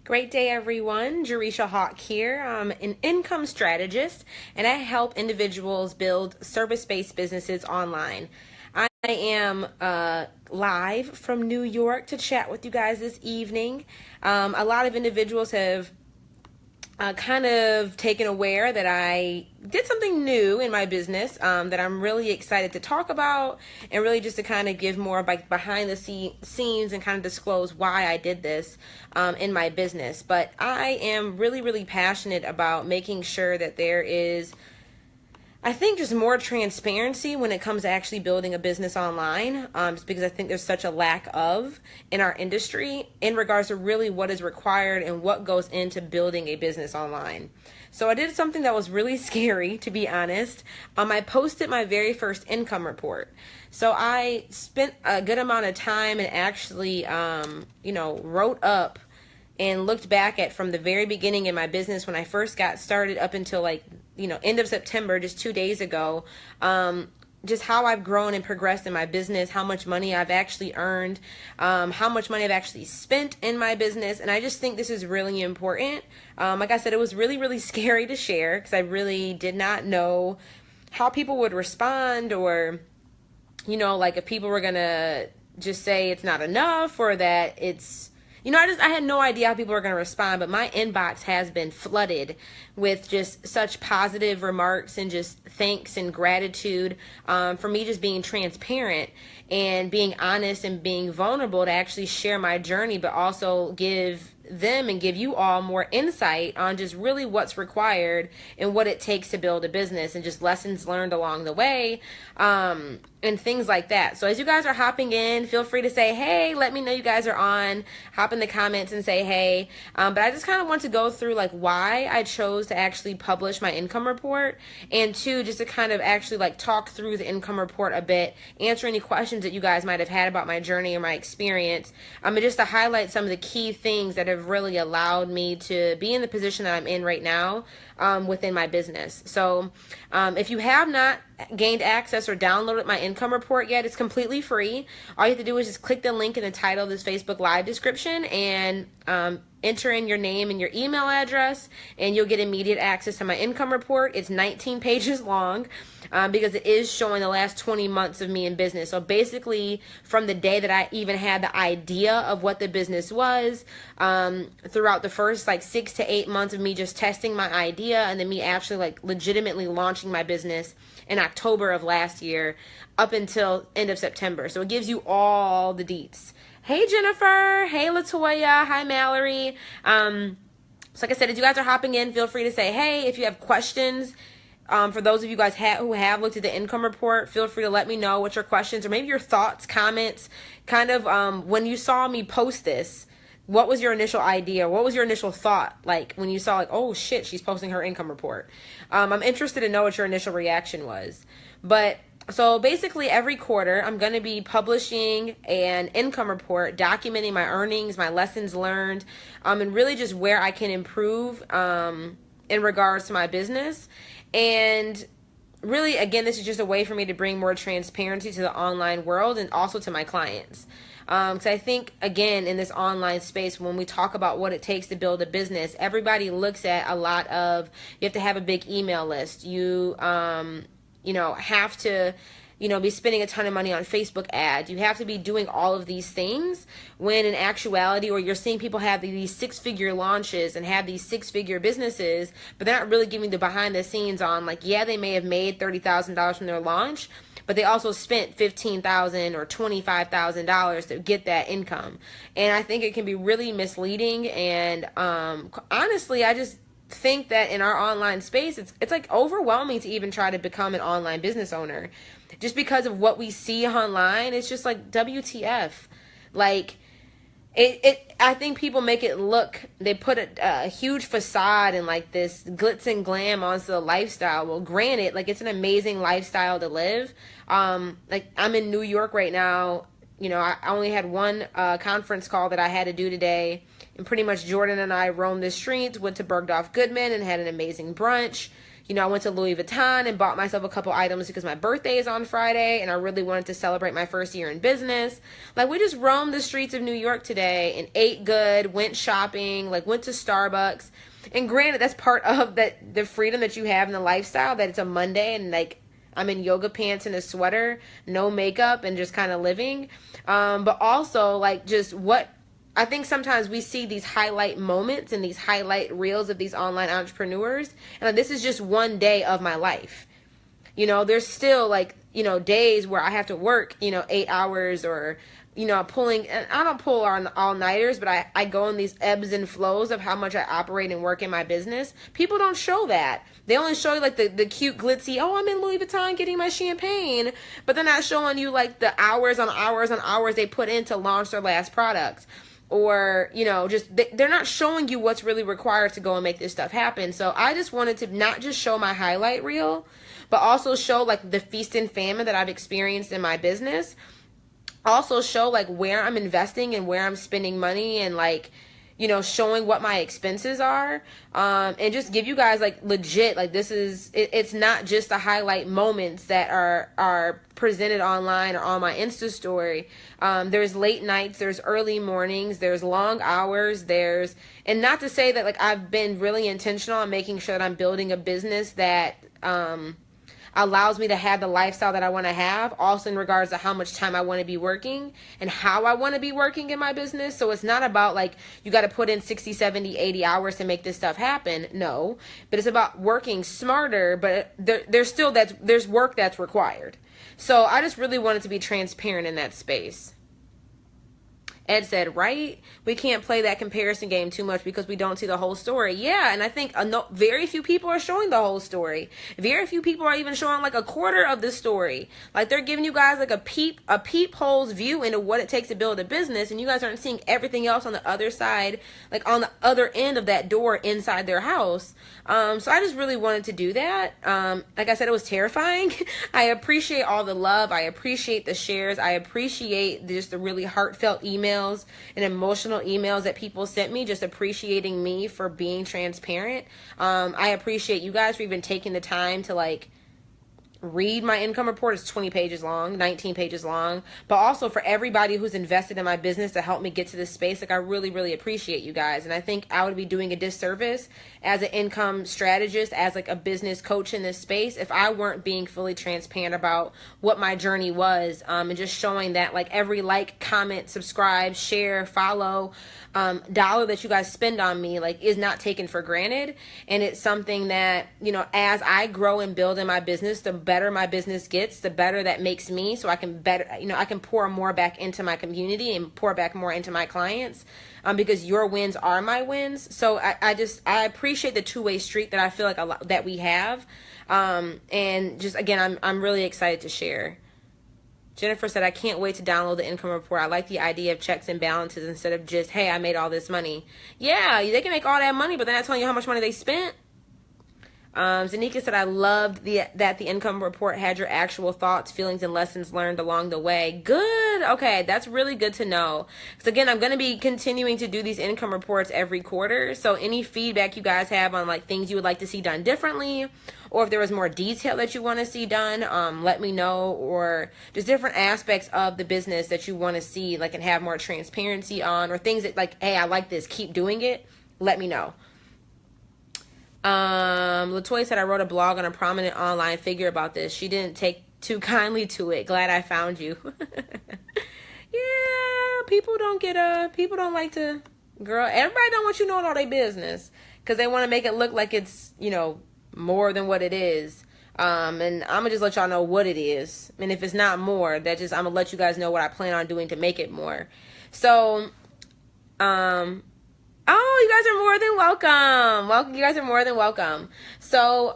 Great day, everyone. Jerisha Hawk here. I'm an income strategist, and I help individuals build service-based businesses online. I am live from New York to chat with you guys this evening. A lot of individuals have kind of taken aware that I did something new in my business that I'm really excited to talk about, and really just to kind of give more like behind the scenes and kind of disclose why I did this in my business. But I am really passionate about making sure that there is, I think, just more transparency when it comes to actually building a business online, just because I think there's such a lack of in our industry in regards to really what is required and what goes into building a business online. So I did something that was really scary, to be honest. I posted my very first income report. So I spent a good amount of time and actually, wrote up and looked back at from the very beginning in my business when I first got started up until end of September, just 2 days ago, just how I've grown and progressed in my business, how much money I've actually earned, how much money I've actually spent in my business. And I just think this is really important. Like I said, it was really scary to share because I really did not know how people would respond, or, if people were going to just say it's not enough, or that it's, I had no idea how people were going to respond, but my inbox has been flooded with just such positive remarks and just thanks and gratitude for me just being transparent and being honest and being vulnerable to actually share my journey, but also give them and give you all more insight on just really what's required and what it takes to build a business, and just lessons learned along the way, and things like that. So as you guys are hopping in, feel free to say hey, let me know you guys are on, hop in the comments and say hey. But I just kind of want to go through why I chose to actually publish my income report, and two, just to kind of actually talk through the income report a bit, answer any questions that you guys might have had about my journey or my experience, and just to highlight some of the key things that have really allowed me to be in the position that I'm in right now within my business. So if you have not gained access or downloaded my income report yet, it's completely free. All you have to do is just click the link in the title of this Facebook Live description and enter in your name and your email address, and you'll get immediate access to my income report. It's 19 pages long because it is showing the last 20 months of me in business. So basically from the day that I even had the idea of what the business was, throughout the first 6 to 8 months of me just testing my idea, and then me actually legitimately launching my business in October of last year up until end of September. So it gives you all the deets. Hey Jennifer, hey Latoya, hi Mallory. So like I said, if you guys are hopping in, feel free to say hey. If you have questions, for those of you guys who have looked at the income report, feel free to let me know what your questions, or maybe your thoughts, comments, kind of when you saw me post this, what was your initial idea? What was your initial thought when you saw oh shit, she's posting her income report? I'm interested to know what your initial reaction was. But so basically every quarter I'm going to be publishing an income report documenting my earnings, my lessons learned, and really just where I can improve in regards to my business. And really, again, this is just a way for me to bring more transparency to the online world and also to my clients. Because I think, again, in this online space, when we talk about what it takes to build a business, everybody looks at a lot of, you have to have a big email list. You have to, be spending a ton of money on Facebook ads. You have to be doing all of these things, when in actuality, or you're seeing people have these 6-figure launches and have these 6-figure businesses, but they're not really giving the behind the scenes on they may have made $30,000 from their launch, but they also spent $15,000 or $25,000 to get that income. And I think it can be really misleading. And honestly, I just think that in our online space, it's overwhelming to even try to become an online business owner, just because of what we see online. It's just WTF. I think people make it look, they put a huge facade and this glitz and glam onto the lifestyle. Well, granted, it's an amazing lifestyle to live. I'm in New York right now. I only had one conference call that I had to do today, and pretty much Jordan and I roamed the streets, went to Bergdorf Goodman and had an amazing brunch. I went to Louis Vuitton and bought myself a couple items because my birthday is on Friday and I really wanted to celebrate my first year in business. Like, we just roamed the streets of New York today and ate good, went shopping, like went to Starbucks. And granted, that's part of the freedom that you have in the lifestyle, that it's a Monday and like I'm in yoga pants and a sweater, no makeup, and just kind of living. But also, like, just what I think sometimes we see these highlight moments and these highlight reels of these online entrepreneurs. And like, this is just one day of my life. There's still like, days where I have to work, 8 hours or, pulling, and I don't pull on all-nighters, but I go in these ebbs and flows of how much I operate and work in my business. People don't show that. They only show you like the cute glitzy, oh, I'm in Louis Vuitton getting my champagne, but they're not showing you like the hours on hours on hours they put in to launch their last product. Or, just they're not showing you what's really required to go and make this stuff happen. So I just wanted to not just show my highlight reel, but also show like the feast and famine that I've experienced in my business. Also show like where I'm investing and where I'm spending money, and like, showing what my expenses are, and just give you guys like legit, like this is, it's not just the highlight moments that are presented online or on my Insta story. There's late nights, there's early mornings, there's long hours, and not to say that like I've been really intentional on making sure that I'm building a business that, allows me to have the lifestyle that I want to have, also in regards to how much time I want to be working and how I want to be working in my business. So it's not about like you got to put in 60, 70, 80 hours to make this stuff happen. No, but it's about working smarter, but there's work that's required. So I just really wanted to be transparent in that space. Ed said, right? We can't play that comparison game too much because we don't see the whole story. Yeah, and I think very few people are showing the whole story. Very few people are even showing like a quarter of the story. Like, they're giving you guys like a peephole's view into what it takes to build a business, and you guys aren't seeing everything else on the other side, like on the other end of that door inside their house. So I just really wanted to do that. Like I said, it was terrifying. I appreciate all the love. I appreciate the shares. I appreciate just the really heartfelt emails and emotional emails that people sent me, just appreciating me for being transparent. I appreciate you guys for even taking the time to like read my income report. It's 20 pages long, 19 pages long, but also for everybody who's invested in my business to help me get to this space. Like, I really, really appreciate you guys. And I think I would be doing a disservice as an income strategist, as like a business coach in this space, if I weren't being fully transparent about what my journey was, and just showing that like every like, comment, subscribe, share, follow, dollar that you guys spend on me, like, is not taken for granted. And it's something that, as I grow and build in my business, the better my business gets, the better that makes me, so I can I can pour more back into my community and pour back more into my clients, because your wins are my wins. So I appreciate the two-way street that I feel like that we have, and just again, I'm really excited to share. Jennifer said, I can't wait to download the income report. I like the idea of checks and balances instead of just, hey, I made all this money. Yeah, they can make all that money, but they're not telling you how much money they spent. Zanika said, I loved that the income report had your actual thoughts, feelings, and lessons learned along the way. Good. Okay, that's really good to know. So again, I'm going to be continuing to do these income reports every quarter. So any feedback you guys have on like things you would like to see done differently, or if there was more detail that you want to see done, let me know, or just different aspects of the business that you want to see, like, and have more transparency on, or things that like, hey, I like this, keep doing it. Let me know. Latoya said, I wrote a blog on a prominent online figure about this. She didn't take too kindly to it. Glad I found you. Yeah, people don't like to, girl, everybody don't want you knowing all their business, because they want to make it look like it's, more than what it is. And I'm gonna just let y'all know what it is. And if it's not more, I'm gonna let you guys know what I plan on doing to make it more. So, oh, you guys are more than welcome. You guys are more than welcome. So,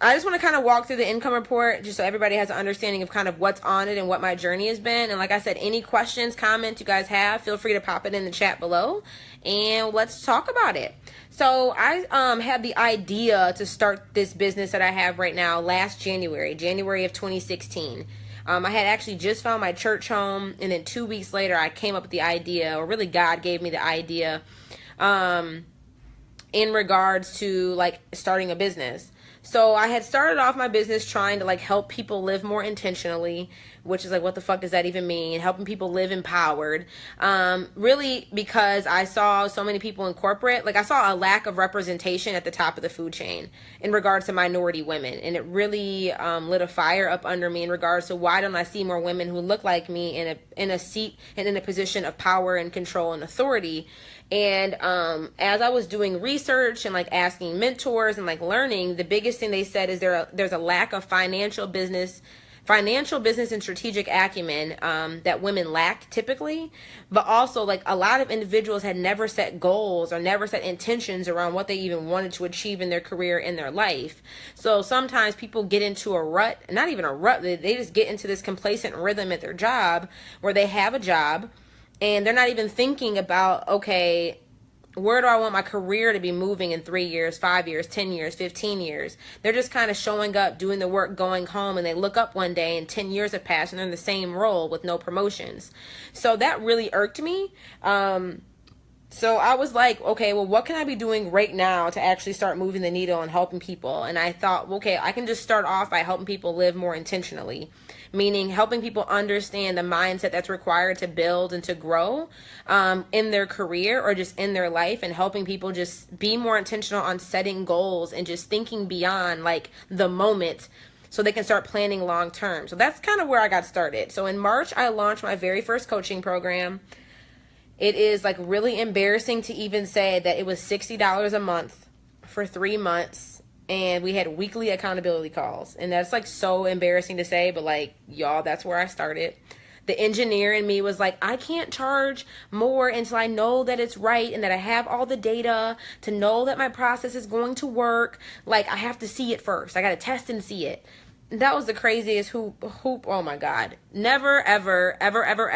I just want to kind of walk through the income report just so everybody has an understanding of kind of what's on it and what my journey has been. And like I said, any questions, comments you guys have, feel free to pop it in the chat below and let's talk about it. So I had the idea to start this business that I have right now last January of 2016. I had actually just found my church home, and then 2 weeks later I came up with the idea, or really God gave me the idea, in regards to like starting a business. So I had started off my business trying to like help people live more intentionally, which is like, what the fuck does that even mean? Helping people live empowered. Really because I saw so many people in corporate, like I saw a lack of representation at the top of the food chain in regards to minority women. And it really lit a fire up under me in regards to why don't I see more women who look like me in a seat and in a position of power and control and authority. And as I was doing research and like asking mentors and like learning, the biggest thing they said is there's a lack of financial business and strategic acumen that women lack typically, but also like a lot of individuals had never set goals or never set intentions around what they even wanted to achieve in their career, in their life. So sometimes people get into a rut, not even a rut, they just get into this complacent rhythm at their job where they have a job and they're not even thinking about, okay, where do I want my career to be moving in 3 years, 5 years, 10 years, 15 years? They're just kind of showing up, doing the work, going home, and they look up one day and 10 years have passed and they're in the same role with no promotions. So that really irked me. So I was like, okay, well, what can I be doing right now to actually start moving the needle and helping people? And I thought, okay, I can just start off by helping people live more intentionally, meaning helping people understand the mindset that's required to build and to grow in their career or just in their life, and helping people just be more intentional on setting goals and just thinking beyond like the moment so they can start planning long term. So that's kind of where I got started. So in March, I launched my very first coaching program. It is like really embarrassing to even say that it was $60 a month for 3 months, and we had weekly accountability calls. And that's like so embarrassing to say, but like, y'all, that's where I started. The engineer in me was like, I can't charge more until I know that it's right and that I have all the data to know that my process is going to work. Like, I have to see it first. I got to test and see it. That was the craziest hoop. Oh my God. Never, ever, ever, ever,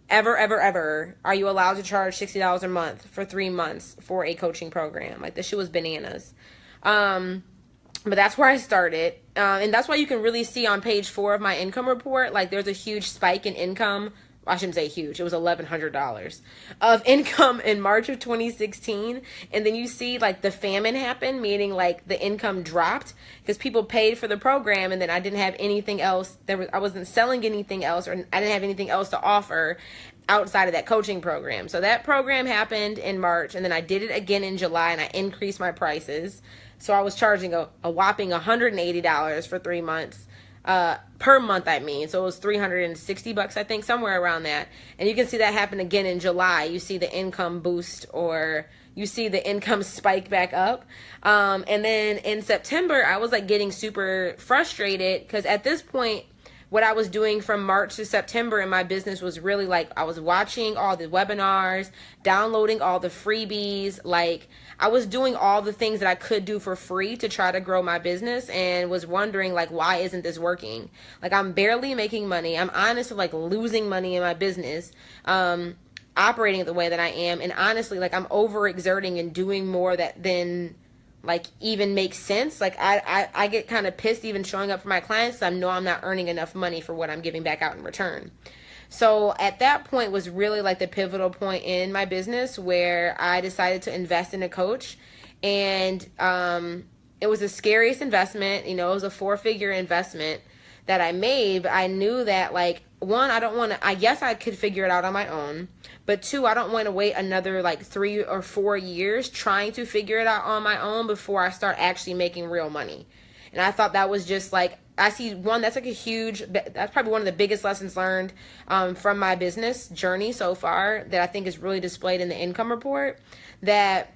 ever are you allowed to charge $60 a month for 3 months for a coaching program. Like, this shit was bananas. But that's where I started. And that's why you can really see on page 4 of my income report, like there's a huge spike in income. I shouldn't say huge. It was $1,100 of income in March of 2016. And then you see like the famine happen, meaning like the income dropped because people paid for the program, and then I didn't have anything else. I wasn't selling anything else, or I didn't have anything else to offer outside of that coaching program. So that program happened in March, and then I did it again in July, and I increased my prices. So I was charging a whopping $180 for 3 months. Per month, I mean. So it was $360, I think, somewhere around that. And you can see that happen again in July. You see the income boost, or you see the income spike back up. And then in September, I was like getting super frustrated because at this point, what I was doing from March to September in my business was really like, I was watching all the webinars, downloading all the freebies. Like, I was doing all the things that I could do for free to try to grow my business, and was wondering like, why isn't this working? Like, I'm barely making money. I'm honestly like losing money in my business, operating the way that I am. And honestly, like, I'm overexerting and doing more than like even makes sense. Like, I get kind of pissed even showing up for my clients because I know I'm not earning enough money for what I'm giving back out in return. So at that point was really like the pivotal point in my business where I decided to invest in a coach. And it was the scariest investment. You know, it was a 4-figure investment that I made, but I knew that, like, one, I don't want to, yes, I could figure it out on my own, but 2, I don't want to wait another like 3 or 4 years trying to figure it out on my own before I start actually making real money. And I thought that was just like, I see one, that's like that's probably one of the biggest lessons learned from my business journey so far that I think is really displayed in the income report, that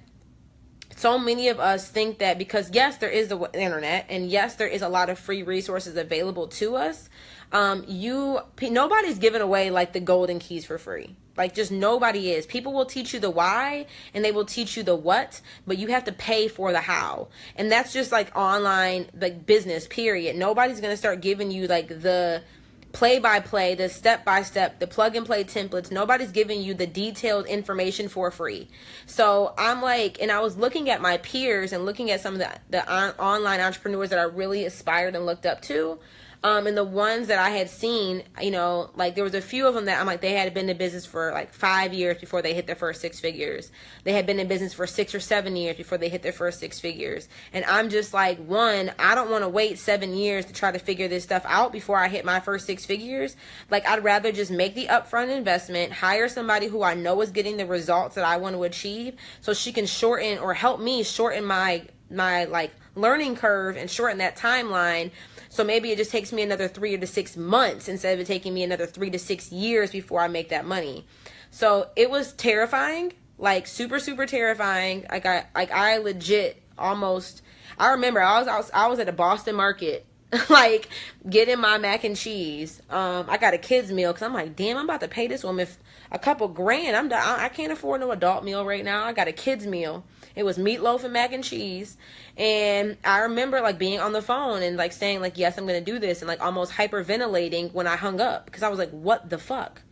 so many of us think that because, yes, there is the internet, and yes, there is a lot of free resources available to us, nobody's giving away like the golden keys for free. Like, just nobody is. People will teach you the why and they will teach you the what, but you have to pay for the how. And that's just like online, like business, period. Nobody's going to start giving you like the play-by-play, the step-by-step, the plug-and-play templates. Nobody's giving you the detailed information for free. So I'm like, and I was looking at my peers and looking at some of the online entrepreneurs that I really aspired and looked up to. And the ones that I had seen, you know, like there was a few of them that I'm like, they had been in business for like 5 years before they hit their first 6 figures. They had been in business for 6 or 7 years before they hit their first 6 figures. And I'm just like, one, I don't want to wait 7 years to try to figure this stuff out before I hit my first 6 figures. Like, I'd rather just make the upfront investment, hire somebody who I know is getting the results that I want to achieve, so she can shorten or help me shorten my like learning curve and shorten that timeline. So maybe it just takes me another 3 to 6 months instead of it taking me another 3 to 6 years before I make that money. So it was terrifying, like super, super terrifying. I legit almost, I remember I was at the Boston market, like getting my mac and cheese. I got a kid's meal because I'm like, damn, I'm about to pay this woman a couple grand. I can't afford no adult meal right now. I got a kid's meal. It was meatloaf and mac and cheese. And I remember like being on the phone and like saying like, yes, I'm going to do this. And like almost hyperventilating when I hung up because I was like, what the fuck?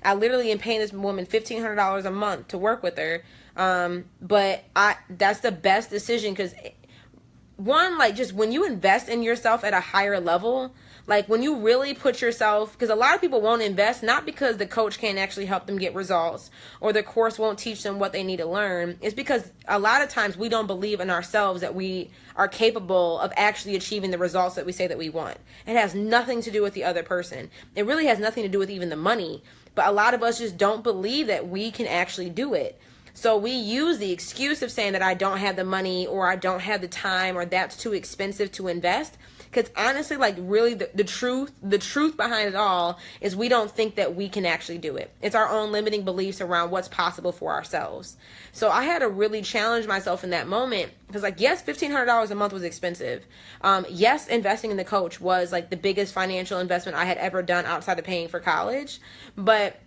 I literally am paying this woman $1,500 a month to work with her. But that's the best decision because one, like just when you invest in yourself at a higher level, like when you really put yourself, because a lot of people won't invest, not because the coach can't actually help them get results or the course won't teach them what they need to learn. It's because a lot of times we don't believe in ourselves that we are capable of actually achieving the results that we say that we want. It has nothing to do with the other person. It really has nothing to do with even the money. But a lot of us just don't believe that we can actually do it. So we use the excuse of saying that I don't have the money or I don't have the time or that's too expensive to invest. Because honestly, like really the truth behind it all is we don't think that we can actually do it. It's our own limiting beliefs around what's possible for ourselves. So I had to really challenge myself in that moment because like, yes, $1,500 a month was expensive. Yes, investing in the coach was like the biggest financial investment I had ever done outside of paying for college. But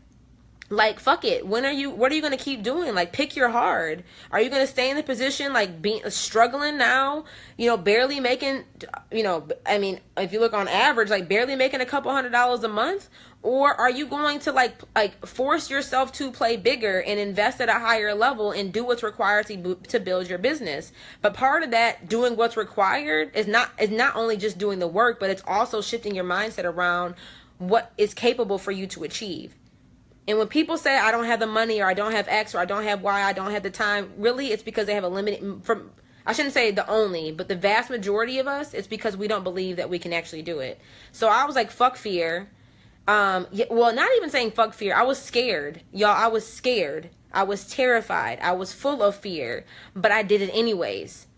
like, fuck it. What are you going to keep doing? Like, pick your hard. Are you going to stay in the position, like, struggling now, you know, barely making, you know, I mean, if you look on average, like, barely making a couple $100s a month? Or are you going to, like force yourself to play bigger and invest at a higher level and do what's required to build your business? But part of that, doing what's required, is not only just doing the work, but it's also shifting your mindset around what is capable for you to achieve. And when people say I don't have the money or I don't have X or I don't have Y, I don't have the time, really it's because they have a limited, I shouldn't say the only, but the vast majority of us, it's because we don't believe that we can actually do it. So I was like, fuck fear. Well, not even saying fuck fear. I was scared. Y'all, I was scared. I was terrified. I was full of fear, but I did it anyways.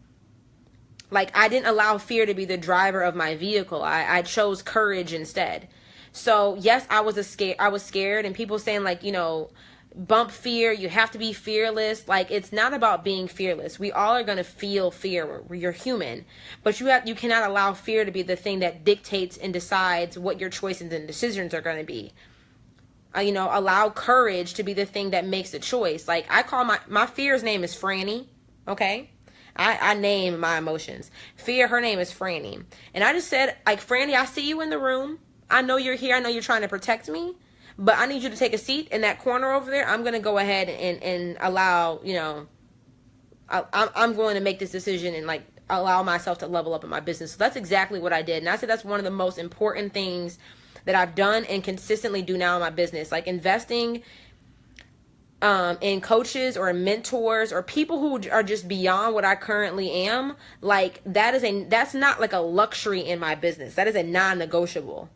Like, I didn't allow fear to be the driver of my vehicle. I chose courage instead. So yes, I was scared, and people saying like, you know, bump fear, you have to be fearless. Like, it's not about being fearless. We all are going to feel fear. You're human, but you cannot allow fear to be the thing that dictates and decides what your choices and decisions are going to be. You know, allow courage to be the thing that makes the choice. Like, I call my fear's name is Franny. Okay. I name my emotions. Fear, her name is Franny. And I just said, like, Franny, I see you in the room. I know you're here. I know you're trying to protect me, but I need you to take a seat in that corner over there. I'm going to go ahead and allow, you know, I'm going to make this decision and like allow myself to level up in my business. So that's exactly what I did. And I said that's one of the most important things that I've done and consistently do now in my business. Like investing in coaches or mentors or people who are just beyond what I currently am. Like that's not like a luxury in my business. That is a non-negotiable.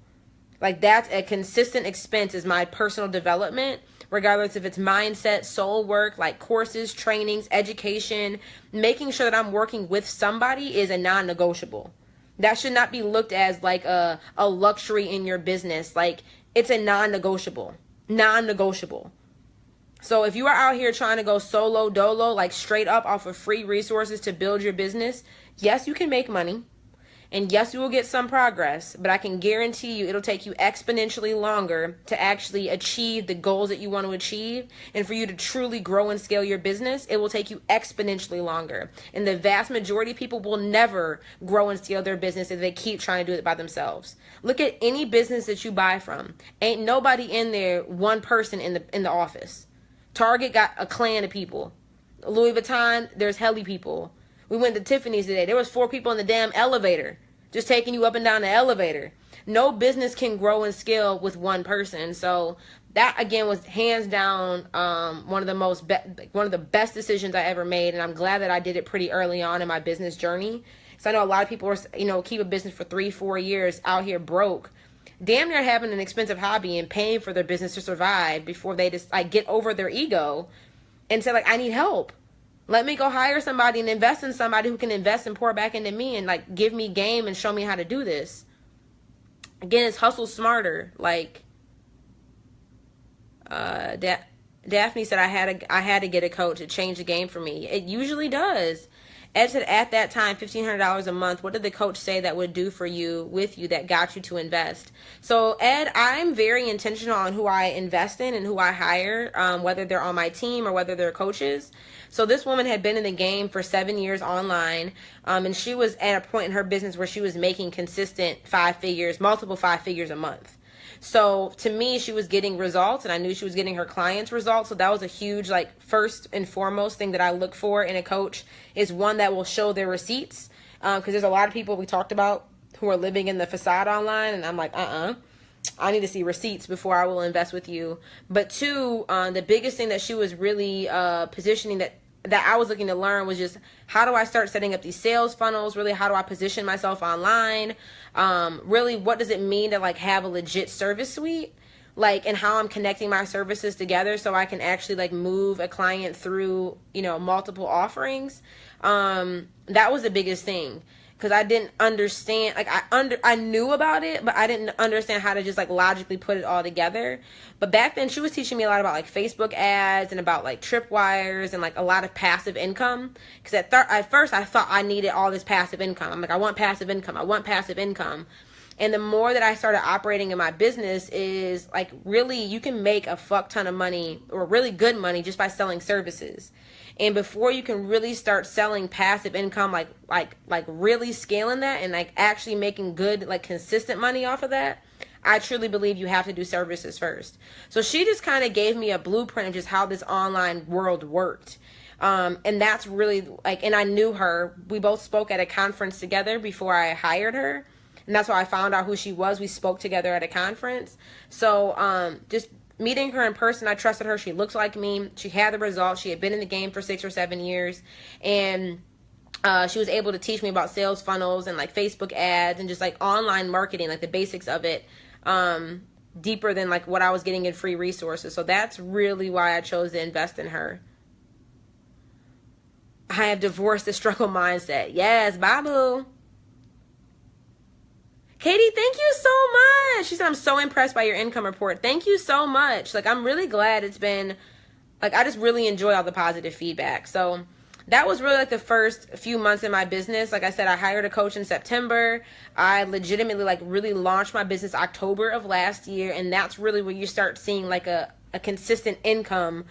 Like, that's a consistent expense is my personal development, regardless if it's mindset, soul work, like courses, trainings, education. Making sure that I'm working with somebody is a non-negotiable. That should not be looked as like a luxury in your business. Like, it's a non-negotiable. Non-negotiable. So if you are out here trying to go solo dolo, like straight up off of free resources to build your business, yes, you can make money. And yes, you will get some progress, but I can guarantee you it'll take you exponentially longer to actually achieve the goals that you want to achieve. And for you to truly grow and scale your business, it will take you exponentially longer. And the vast majority of people will never grow and scale their business if they keep trying to do it by themselves. Look at any business that you buy from. Ain't nobody in there, one person in the office. Target got a clan of people. Louis Vuitton, there's helly people. We went to Tiffany's today. There was 4 people in the damn elevator, just taking you up and down the elevator. no business can grow and scale with one person. So that again was hands down one of the best decisions I ever made, and I'm glad that I did it pretty early on in my business journey. So I know a lot of people are, keep a business for 3-4 years out here broke, damn near having an expensive hobby and paying for their business to survive before they just like get over their ego and say like, I need help. Let me go hire somebody and invest in somebody who can invest and pour back into me and like give me game and show me how to do this. Again, it's hustle smarter. Like Daphne said, I had to get a coach. It changed the game for me. It usually does. Ed said at that time, $1,500 a month. What did the coach say that would do for you, with you, that got you to invest? So Ed, I'm very intentional on who I invest in and who I hire, whether they're on my team or whether they're coaches. So this woman had been in the game for 7 years online, and she was at a point in her business where she was making consistent multiple five figures a month. So to me, she was getting results, and I knew she was getting her clients results. So that was a huge, like, first and foremost thing that I look for in a coach is one that will show their receipts. Because there's a lot of people we talked about who are living in the facade online, and I'm like, I need to see receipts before I will invest with you. But two, the biggest thing that she was really positioning that I was looking to learn was just how do I start setting up these sales funnels? Really, how do I position myself online? Really, what does it mean to like have a legit service suite? Like, and how I'm connecting my services together so I can actually like move a client through, multiple offerings. That was the biggest thing. Because I didn't understand, like I knew about it, but I didn't understand how to just like logically put it all together. But back then she was teaching me a lot about like Facebook ads and about like tripwires and like a lot of passive income. Because at first I thought I needed all this passive income. I'm like, I want passive income. I want passive income. And the more that I started operating in my business is like really you can make a fuck ton of money or really good money just by selling services. And before you can really start selling passive income, like really scaling that and like actually making good, like consistent money off of that, I truly believe you have to do services first. So she just kind of gave me a blueprint of just how this online world worked. And that's really like, and I knew her. We both spoke at a conference together before I hired her. And that's how I found out who she was. We spoke together at a conference. So just meeting her in person, I trusted her. She looked like me. She had the results. She had been in the game for 6 or 7 years. And she was able to teach me about sales funnels and like Facebook ads and just like online marketing, like the basics of it, deeper than like what I was getting in free resources. So that's really why I chose to invest in her. I have divorced the struggle mindset. Yes, Babu. Katie, thank you so much. She said, I'm so impressed by your income report. Thank you so much. Like, I'm really glad it's been, like, I just really enjoy all the positive feedback. So that was really like the first few months in my business. Like I said, I hired a coach in September. I legitimately like really launched my business October of last year. And that's really where you start seeing like a consistent income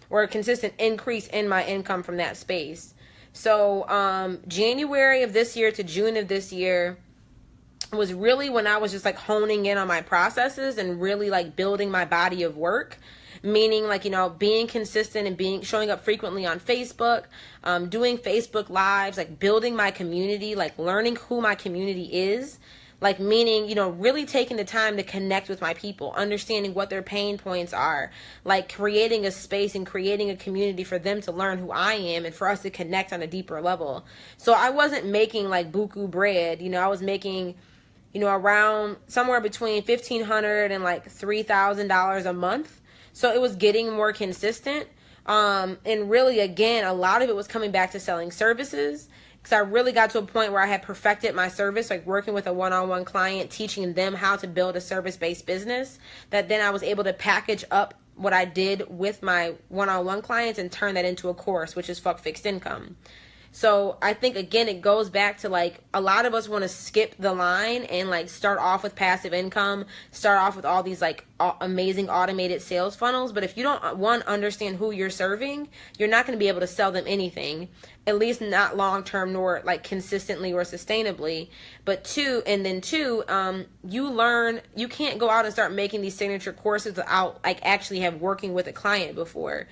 or a consistent increase in my income from that space. So January of this year to June of this year was really when I was just like honing in on my processes and really like building my body of work, meaning like, being consistent and showing up frequently on Facebook, doing Facebook lives, like building my community, like learning who my community is, like meaning, really taking the time to connect with my people, understanding what their pain points are, like creating a space and creating a community for them to learn who I am and for us to connect on a deeper level. So I wasn't making like buku bread, I was making around somewhere between $1,500 and like $3,000 a month. So it was getting more consistent. And really, again, a lot of it was coming back to selling services because I really got to a point where I had perfected my service, like working with a one-on-one client, teaching them how to build a service-based business, that then I was able to package up what I did with my one-on-one clients and turn that into a course, which is Fuck Fixed Income. So I think, again, it goes back to like a lot of us want to skip the line and like start off with passive income, start off with all these like amazing automated sales funnels. But if you don't, one, understand who you're serving, you're not going to be able to sell them anything, at least not long term nor like consistently or sustainably. But two, you learn, you can't go out and start making these signature courses without like actually have working with a client before.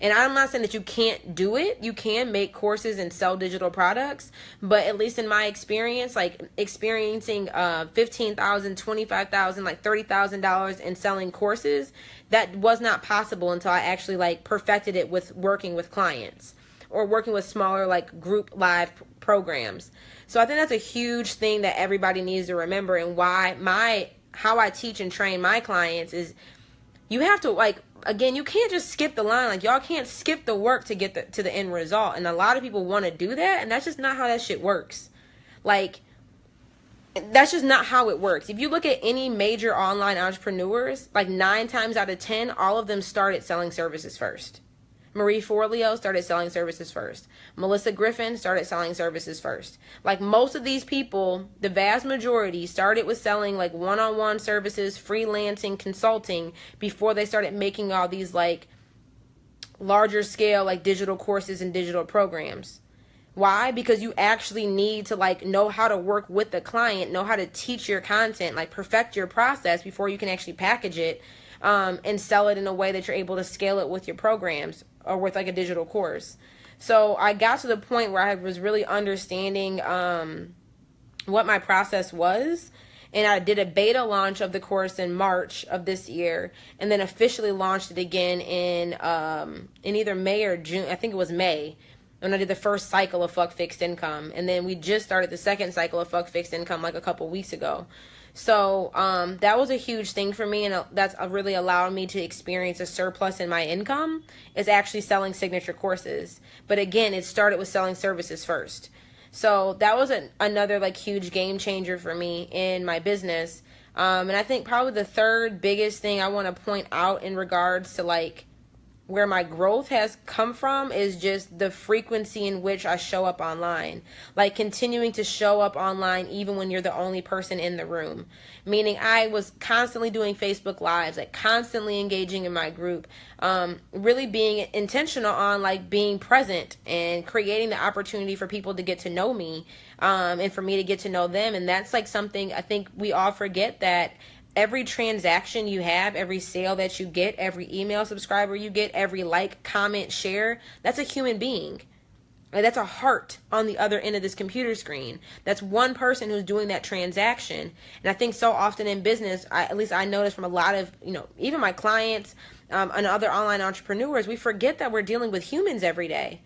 And I'm not saying that you can't do it. You can make courses and sell digital products, but at least in my experience, like experiencing $15,000, $25,000, like $30,000 in selling courses, that was not possible until I actually like perfected it with working with clients or working with smaller like group live programs. So I think that's a huge thing that everybody needs to remember, and how I teach and train my clients is you have to, like, again, you can't just skip the line. Like, y'all can't skip the work to get to the end result. And a lot of people want to do that, and that's just not how that shit works. Like, that's just not how it works. If you look at any major online entrepreneurs, like 9 times out of 10, all of them started selling services first. Marie Forleo started selling services first. Melissa Griffin started selling services first. Like, most of these people, the vast majority, started with selling like one-on-one services, freelancing, consulting, before they started making all these like larger scale like digital courses and digital programs. Why? Because you actually need to like know how to work with the client, know how to teach your content, like perfect your process before you can actually package it and sell it in a way that you're able to scale it with your programs or with like a digital course. So I got to the point where I was really understanding what my process was. And I did a beta launch of the course in March of this year, and then officially launched it again in either May or June. I think it was May, when I did the first cycle of Fuck Fixed Income. And then we just started the second cycle of Fuck Fixed Income like a couple weeks ago. So that was a huge thing for me, and that's really allowed me to experience a surplus in my income, is actually selling signature courses. But again, it started with selling services first. So that was another like huge game changer for me in my business. And I think probably the third biggest thing I want to point out in regards to like where my growth has come from is just the frequency in which I show up online. Like continuing to show up online even when you're the only person in the room. Meaning I was constantly doing Facebook Lives, like constantly engaging in my group, really being intentional on like being present and creating the opportunity for people to get to know me, and for me to get to know them. And that's like something I think we all forget, that every transaction you have, every sale that you get, every email subscriber you get, every like, comment, share, that's a human being. Like, that's a heart on the other end of this computer screen. That's one person who's doing that transaction. And I think so often in business, at least I notice from a lot of, even my clients and other online entrepreneurs, we forget that we're dealing with humans every day.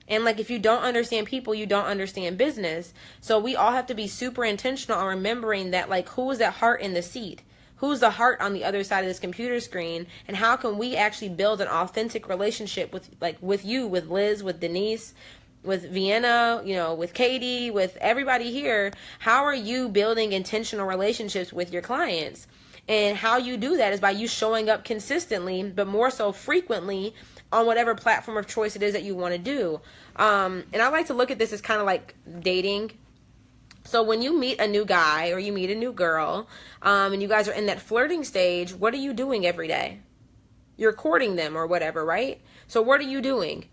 And like, if you don't understand people, you don't understand business. So we all have to be super intentional on remembering that, like, who is that heart in the seat? Who's the heart on the other side of this computer screen? And how can we actually build an authentic relationship with you, with Liz, with Denise, with Vienna, with Katie, with everybody here? How are you building intentional relationships with your clients? And how you do that is by you showing up consistently, but more so frequently, on whatever platform of choice it is that you want to do. And I like to look at this as kind of like dating. So when you meet a new guy or you meet a new girl, and you guys are in that flirting stage, what are you doing every day? You're courting them or whatever, right? So what are you doing?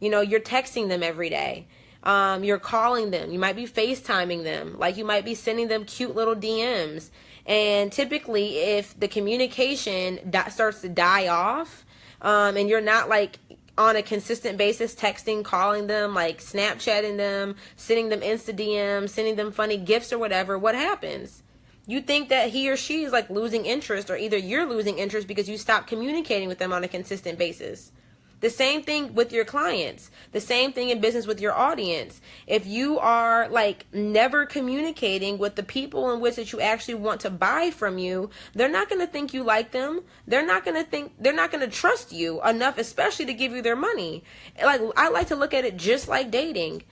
You're texting them every day. You're calling them. You might be FaceTiming them. Like, you might be sending them cute little DMs. And typically, if the communication starts to die off, and you're not like on a consistent basis texting, calling them, like Snapchatting them, sending them Insta DMs, sending them funny gifts or whatever, what happens? You think that he or she is like losing interest, or either you're losing interest because you stop communicating with them on a consistent basis. The same thing with your clients. The same thing in business with your audience. If you are like never communicating with the people in which that you actually want to buy from you, they're not going to think you like them. They're not going to trust you enough, especially to give you their money. Like, I like to look at it just like dating.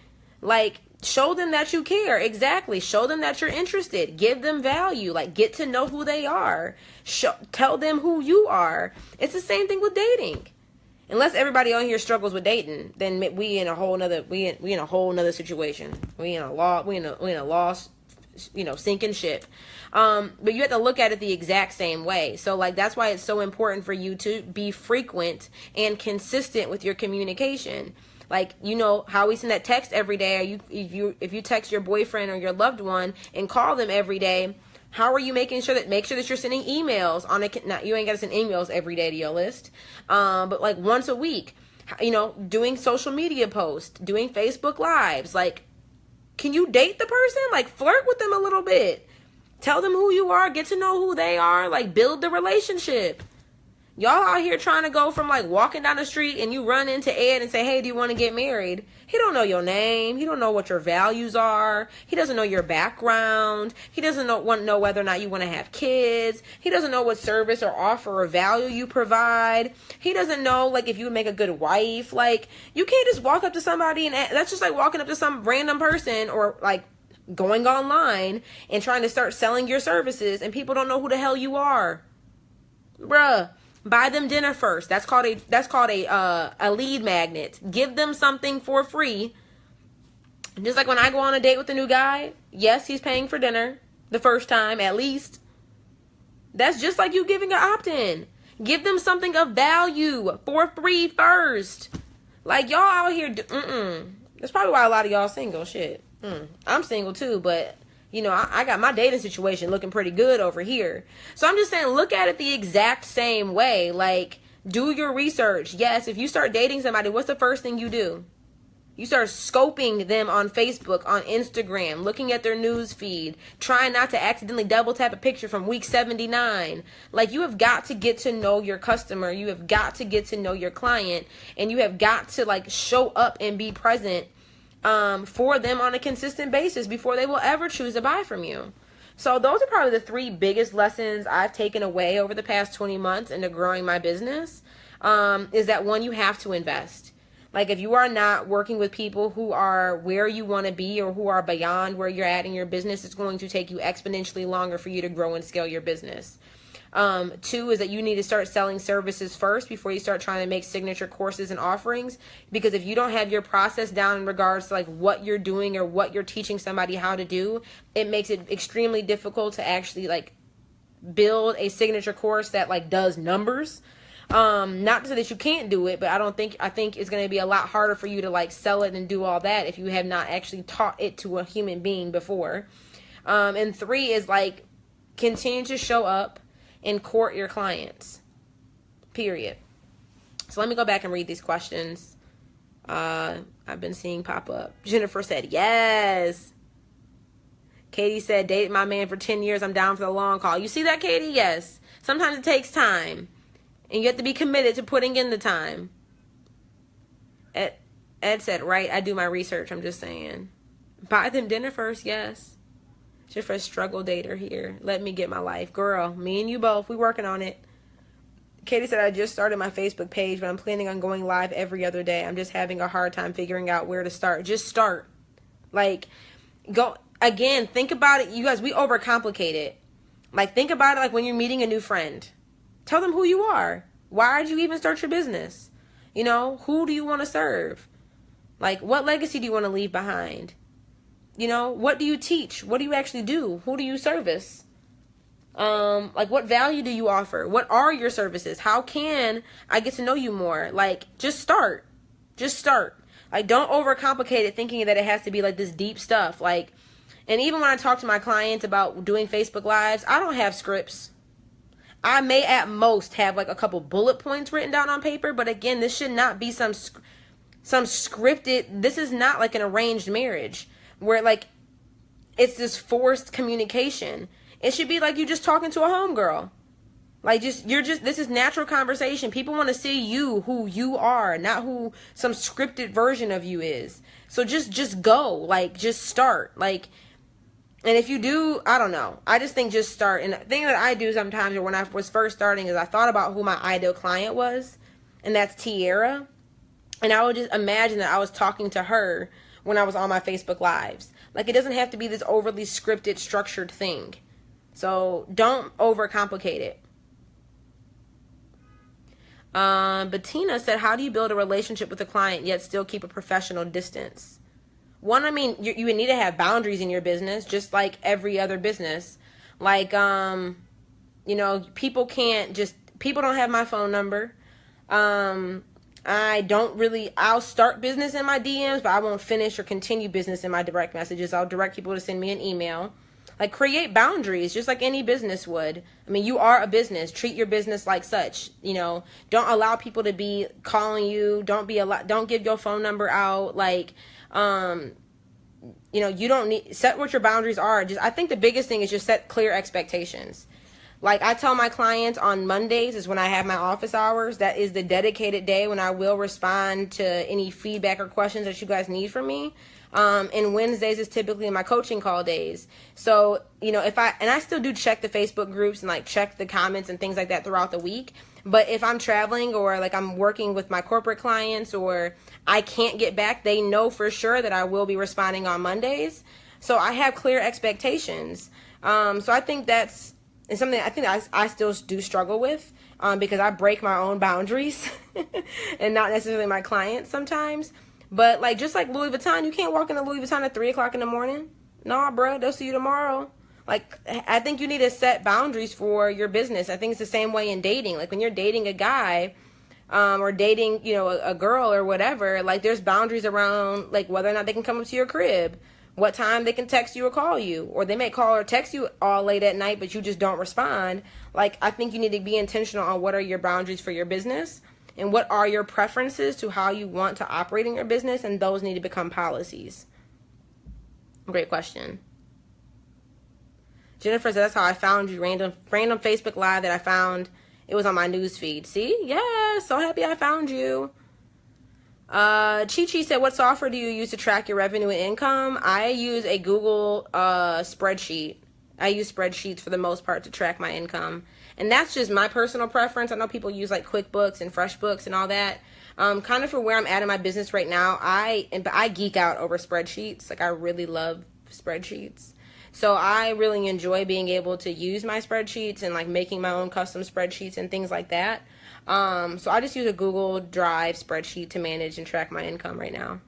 Like, show them that you care. Exactly. Show them that you're interested. Give them value. Like, get to know who they are. Tell them who you are. It's the same thing with dating. Unless everybody on here struggles with dating, then we in a whole nother situation. We in a lost, sinking ship. But you have to look at it the exact same way. So like, that's why it's so important for you to be frequent and consistent with your communication. Like, how we send that text every day. If you text your boyfriend or your loved one and call them every day, how are you make sure that you're sending emails on you ain't got to send emails every day to your list, but like once a week. Doing social media posts, doing Facebook lives. Like, can you date the person? Like, flirt with them a little bit. Tell them who you are. Get to know who they are. Like, build the relationship. Y'all out here trying to go from like walking down the street and you run into Ed and say, hey, do you want to get married? He don't know your name. He don't know what your values are. He doesn't know your background. He doesn't know whether or not you want to have kids. He doesn't know what service or offer or value you provide. He doesn't know like if you would make a good wife. Like, you can't just walk up to somebody and that's just like walking up to some random person or like going online and trying to start selling your services and people don't know who the hell you are. Bruh. Buy them dinner first. That's called a lead magnet. Give them something for free. Just like when I go on a date with a new guy, yes, he's paying for dinner the first time at least. That's just like you giving an opt-in. Give them something of value for free first. Like, y'all out here, That's probably why a lot of y'all single. Shit. I'm single too, but I got my dating situation looking pretty good over here. So I'm just saying, look at it the exact same way. Like, do your research. Yes, if you start dating somebody, what's the first thing you do? You start scoping them on Facebook, on Instagram, looking at their news feed, trying not to accidentally double tap a picture from week 79. Like, you have got to get to know your customer. You have got to get to know your client. And you have got to, like, show up and be present for them on a consistent basis before they will ever choose to buy from you. So those are probably the 3 biggest lessons I've taken away over the past 20 months into growing my business. Is that, one, you have to invest. Like, if you are not working with people who are where you want to be or who are beyond where you're at in your business, it's going to take you exponentially longer for you to grow and scale your business. 2 is that you need to start selling services first before you start trying to make signature courses and offerings. Because if you don't have your process down in regards to like what you're doing or what you're teaching somebody how to do, it makes it extremely difficult to actually like build a signature course that like does numbers. Not to say that you can't do it, but I think it's going to be a lot harder for you to like sell it and do all that if you have not actually taught it to a human being before. And 3 is like, continue to show up and court your clients, period. So let me go back and read these questions I've been seeing pop up. Jennifer said, yes. Katie said, dated my man for 10 years. I'm down for the long haul. You see that, Katie? Yes. Sometimes it takes time. And you have to be committed to putting in the time. Ed said, right, I do my research. I'm just saying. Buy them dinner first, yes. Just for a struggle dater here. Let me get my life. Girl, me and you both. We working on it. Katie said, I just started my Facebook page, but I'm planning on going live every other day. I'm just having a hard time figuring out where to start. Just start. Like, go. Again, think about it. You guys, we overcomplicate it. Like, think about it like when you're meeting a new friend. Tell them who you are. Why did you even start your business? Who do you want to serve? Like, what legacy do you want to leave behind? What do you teach? What do you actually do? Who do you service? Like, what value do you offer? What are your services? How can I get to know you more? Like, just start. Just start. Like, don't overcomplicate it thinking that it has to be like this deep stuff. Like, and even when I talk to my clients about doing Facebook Lives, I don't have scripts. I may at most have like a couple bullet points written down on paper, but again, this should not be some scripted. This is not like an arranged marriage where like it's this forced communication. It should be like you just talking to a homegirl. Like, this is natural conversation. People want to see you, who you are, not who some scripted version of you is. So just go, like, just start. Like, and if you do, I don't know. I just think just start. And the thing that I do sometimes, or when I was first starting, is I thought about who my ideal client was, and that's Tiara. And I would just imagine that I was talking to her when I was on my Facebook Lives. Like, it doesn't have to be this overly scripted, structured thing. So don't overcomplicate it. Bettina said, how do you build a relationship with a client yet still keep a professional distance? One, I mean, you would need to have boundaries in your business, just like every other business. Like, people don't have my phone number. I'll start business in my DMs, but I won't finish or continue business in my direct messages. I'll direct people to send me an email. Like, create boundaries, just like any business would. I mean, you are a business. Treat your business like such. You know, don't allow people to be calling you. Don't give your phone number out. Like, you know, you don't need, set what your boundaries are. I think the biggest thing is just set clear expectations. Like, I tell my clients on Mondays is when I have my office hours. That is the dedicated day when I will respond to any feedback or questions that you guys need from me. And Wednesdays is typically my coaching call days. So, you know, I still do check the Facebook groups and like check the comments and things like that throughout the week. But if I'm traveling or like I'm working with my corporate clients or I can't get back, they know for sure that I will be responding on Mondays. So I have clear expectations. So I think that's something I still do struggle with, because I break my own boundaries and not necessarily my clients sometimes. But like, just like Louis Vuitton, you can't walk into Louis Vuitton at 3 o'clock in the morning. Nah, bro, they'll see you tomorrow. Like, I think you need to set boundaries for your business. I think it's the same way in dating. Like, when you're dating a guy, or dating, you know, a girl or whatever, like, there's boundaries around, like, whether or not they can come up to your crib, what time they can text you or call you, or they may call or text you all late at night, but you just don't respond. Like, I think you need to be intentional on what are your boundaries for your business and what are your preferences to how you want to operate in your business, and those need to become policies. Great question. Jennifer said, that's how I found you. Random Facebook Live that I found. It was on my news feed. See? Yeah, so happy I found you. Chi said, what software do you use to track your revenue and income? I use a Google spreadsheet. I use spreadsheets for the most part to track my income. And that's just my personal preference. I know people use like QuickBooks and FreshBooks and all that. Kind of for where I'm at in my business right now, I geek out over spreadsheets. Like, I really love spreadsheets. So I really enjoy being able to use my spreadsheets and like making my own custom spreadsheets and things like that. So I just use a Google Drive spreadsheet to manage and track my income right now.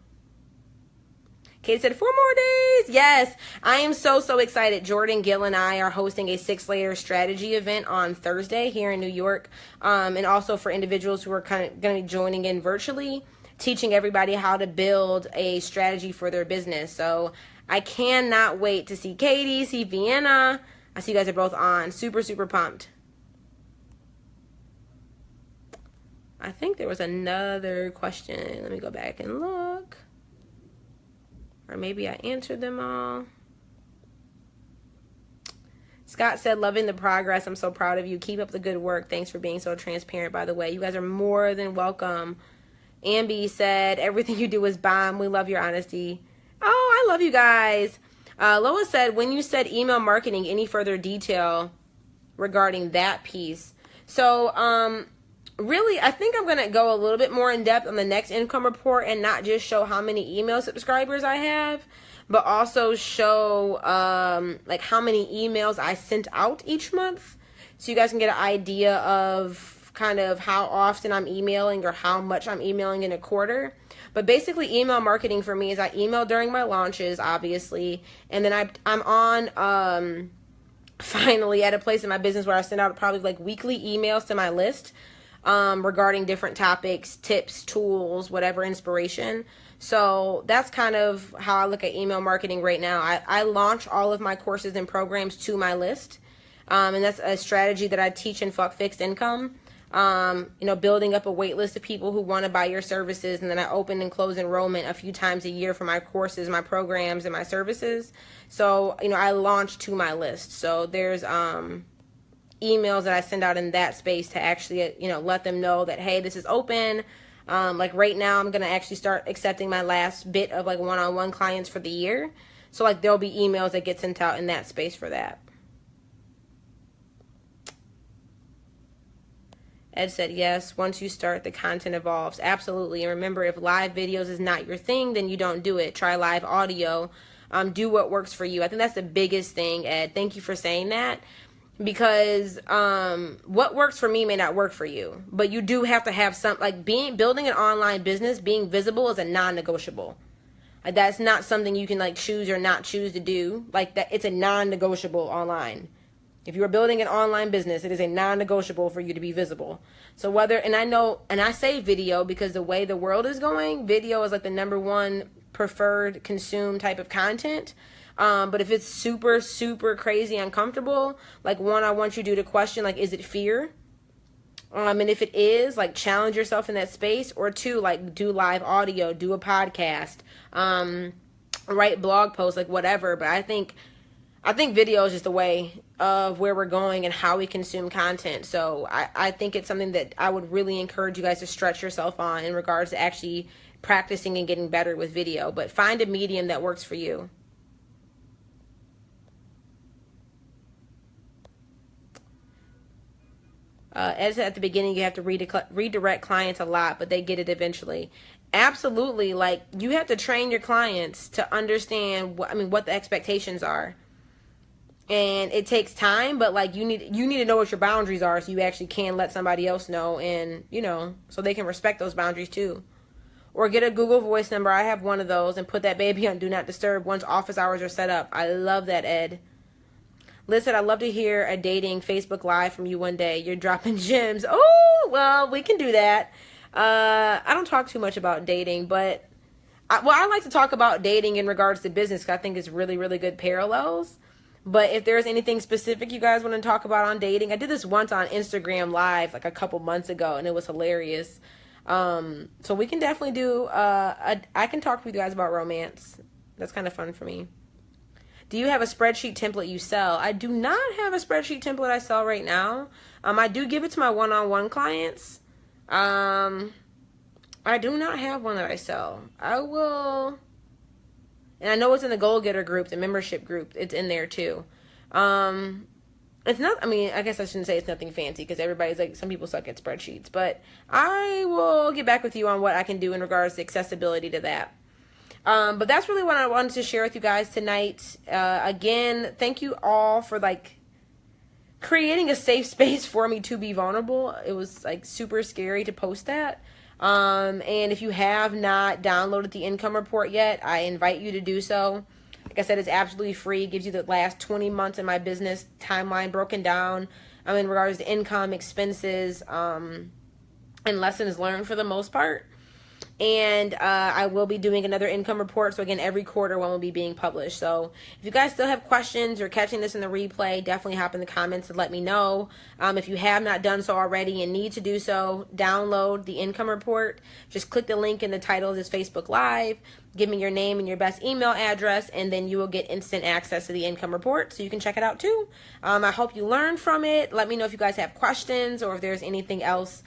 Kate said 4 more days. Yes, I am so excited. Jordan, Gill, and I are hosting a 6-layer strategy event on Thursday here in New York. And also for individuals who are kind of going to be joining in virtually, teaching everybody how to build a strategy for their business. So I cannot wait to see Katie, see Vienna. I see you guys are both on. Super pumped. I think there was another question. Let me go back and look. Or maybe I answered them all. Scott said, loving the progress. I'm so proud of you. Keep up the good work. Thanks for being so transparent, by the way. You guys are more than welcome. Ambi said, everything you do is bomb. We love your honesty. Oh, I love you guys. Lois said, when you said email marketing, any further detail regarding that piece? So, really, I think I'm going to go a little bit more in depth on the next income report and not just show how many email subscribers I have, but also show like how many emails I sent out each month, so you guys can get an idea of kind of how often I'm emailing or how much I'm emailing in a quarter. But basically, email marketing for me is I email during my launches, obviously, and then I'm on finally at a place in my business where I send out probably like weekly emails to my list regarding different topics, tips, tools, whatever inspiration. So that's kind of how I look at email marketing right now. I launch all of my courses and programs to my list. And that's a strategy that I teach in Fuck Fixed Income. You know, building up a wait list of people who want to buy your services. And then I open and close enrollment a few times a year for my courses, my programs, and my services. So, you know, I launch to my list. So there's, emails that I send out in that space to actually, you know, let them know that, hey, this is open. Like right now, I'm going to actually start accepting my last bit of like one-on-one clients for the year. So like there'll be emails that get sent out in that space for that. Ed said, yes, once you start, the content evolves. Absolutely. And remember, if live videos is not your thing, then you don't do it. Try live audio. Do what works for you. I think that's the biggest thing, Ed. Thank you for saying that. Because what works for me may not work for you. But you do have to have some, like building an online business, being visible is a non-negotiable. Like that's not something you can like choose or not choose to do. Like that, it's a non-negotiable online. If you are building an online business, it is a non-negotiable for you to be visible. So whether, and I know, and I say video because the way the world is going, video is like the #1 preferred consumed type of content. But if it's super, super crazy uncomfortable, like one, I want you to do the question, like, is it fear? And if it is, like, challenge yourself in that space. Or two, like, do live audio, do a podcast, write blog posts, like whatever. But I think video is just a way of where we're going and how we consume content. So I think it's something that I would really encourage you guys to stretch yourself on in regards to actually practicing and getting better with video. But find a medium that works for you. As at the beginning, you have to redirect clients a lot, but they get it eventually. Absolutely. Like, you have to train your clients to understand what the expectations are. And it takes time, but like you need to know what your boundaries are so you actually can let somebody else know, and so they can respect those boundaries too. Or get a Google Voice number. I have one of those, and put that baby on Do Not Disturb once office hours are set up. I love that, Ed. Liz said, I'd love to hear a dating Facebook Live from you one day. You're dropping gems. Oh, well, we can do that. I don't talk too much about dating, but I like to talk about dating in regards to business because I think it's really, really good parallels. But if there's anything specific you guys want to talk about on dating, I did this once on Instagram Live like a couple months ago, and it was hilarious. So we can definitely do, I can talk with you guys about romance. That's kind of fun for me. Do you have a spreadsheet template you sell? I do not have a spreadsheet template I sell right now. I do give it to my one-on-one clients. I do not have one that I sell. I will, and I know it's in the Goal Getter group, the membership group. It's in there too. It's not, I guess I shouldn't say it's nothing fancy because everybody's like, some people suck at spreadsheets. But I will get back with you on what I can do in regards to accessibility to that. But that's really what I wanted to share with you guys tonight. Again, thank you all for like creating a safe space for me to be vulnerable. It was like super scary to post that. And if you have not downloaded the income report yet, I invite you to do so. Like I said, it's absolutely free. It gives you the last 20 months of my business timeline broken down in regards to income, expenses, and lessons learned for the most part. And I will be doing another income report. So again, every quarter one will be being published. So if you guys still have questions or catching this in the replay, definitely hop in the comments and let me know. If you have not done so already and need to do so, download the income report. Just click the link in the title of this Facebook Live. Give me your name and your best email address, and then you will get instant access to the income report so you can check it out too. I hope you learned from it. Let me know if you guys have questions or if there's anything else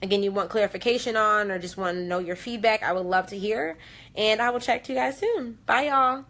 again, you want clarification on or just want to know your feedback. I would love to hear. And I will chat to you guys soon. Bye, y'all.